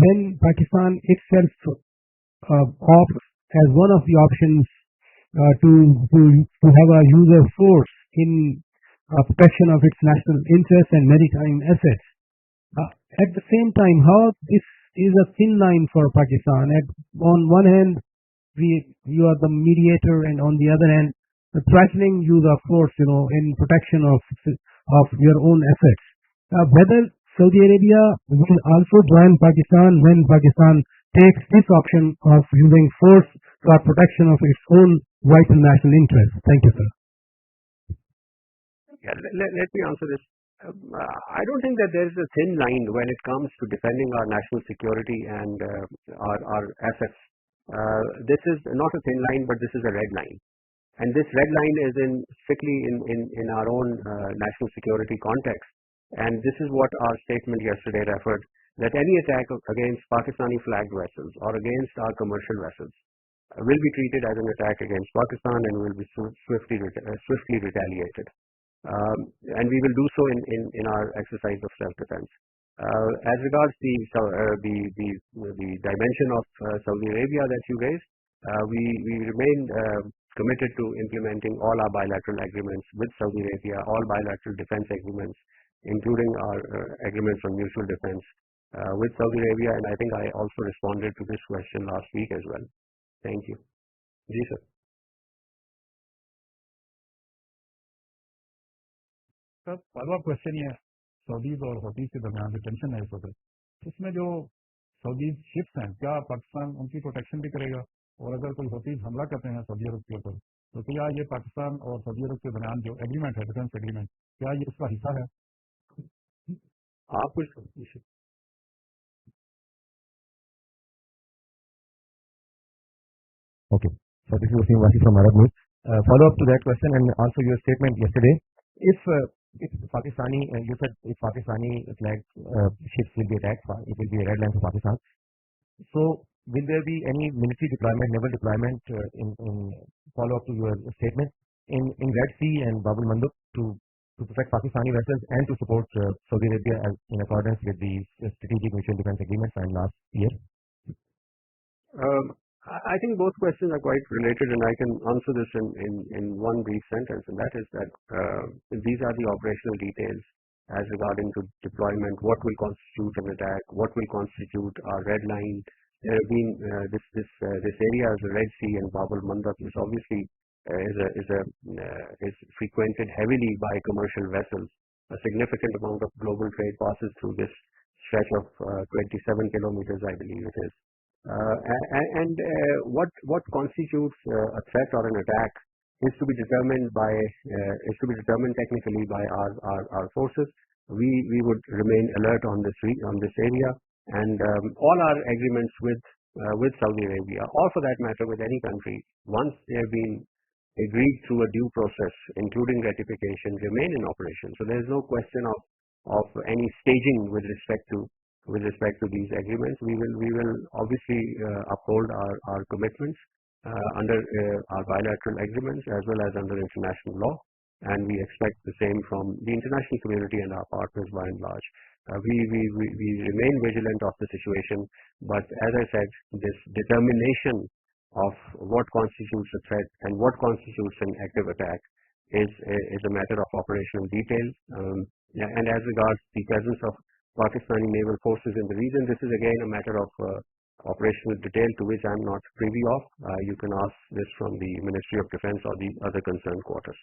when Pakistan itself opts as one of the options to have a use of force in protection of its national interests and maritime assets. At the same time, how this is a thin line for Pakistan. On one hand, you are the mediator, and on the other hand, the threatening use of force, in protection of your own assets. Whether Saudi Arabia will also join Pakistan when Pakistan takes this option of using force for protection of its own vital national interests. Thank you, sir. Yeah, let me answer this. I don't think that there is a thin line when it comes to defending our national security and our assets. This is not a thin line, but this is a red line. And this red line is strictly in our own national security context. And this is what our statement yesterday referred, that any attack against Pakistani flagged vessels or against our commercial vessels will be treated as an attack against Pakistan and will be swiftly retaliated. And we will do so in our exercise of self-defense. As regards the dimension of Saudi Arabia that you raised, we remain committed to implementing all our bilateral agreements with Saudi Arabia, all bilateral defense agreements, including our agreements on mutual defense with Saudi Arabia. And I think I also responded to this question last week as well. Thank you. Ji, sir. Sir follow-up question ये Saudis और हौतीज के दरमियान जो tension है इस वक्त इसमें जो सऊदी शिप्स हैं क्या पाकिस्तान उनकी प्रोटेक्शन भी करेगा और अगर कोई हौतीज हमला करते हैं सऊदी अरब के ऊपर तो क्या ये पाकिस्तान और सऊदी अरब के दरमियान जो एग्रीमेंट है डिफेंस एग्रीमेंट क्या ये उसका हिस्सा है? आप कुछ Okay, so this is Wasim Wasi from Arab News. Follow-up to that question and also your statement yesterday. If Pakistani, you said if Pakistani flag ships will be attacked, it will be a red line for Pakistan. So, will there be any military deployment, naval deployment in follow-up to your statement in Red Sea and Bab al-Mandab to protect Pakistani vessels and to support Saudi Arabia in accordance with the Strategic Mutual Defense Agreement signed last year? I think both questions are quite related, and I can answer this in one brief sentence, and that is that these are the operational details as regarding to deployment, what will constitute an attack, what will constitute our red line. There have been this area as the Red Sea and Bab al-Mandab is obviously is frequented heavily by commercial vessels. A significant amount of global trade passes through this stretch of 27 kilometers, I believe it is. What constitutes a threat or an attack is to be determined technically by our forces. We would remain alert on this area, and all our agreements with Saudi Arabia, or for that matter with any country, once they have been agreed through a due process, including ratification, remain in operation. So there is no question of any staging with respect to these agreements. We will obviously uphold our commitments under our bilateral agreements as well as under international law, and we expect the same from the international community and our partners by and large. We remain vigilant of the situation, but as I said, this determination of what constitutes a threat and what constitutes an active attack is a matter of operational detail. And as regards the presence of Pakistani naval forces in the region, this is again a matter of operational detail to which I am not privy of. You can ask this from the Ministry of Defense or the other concerned quarters.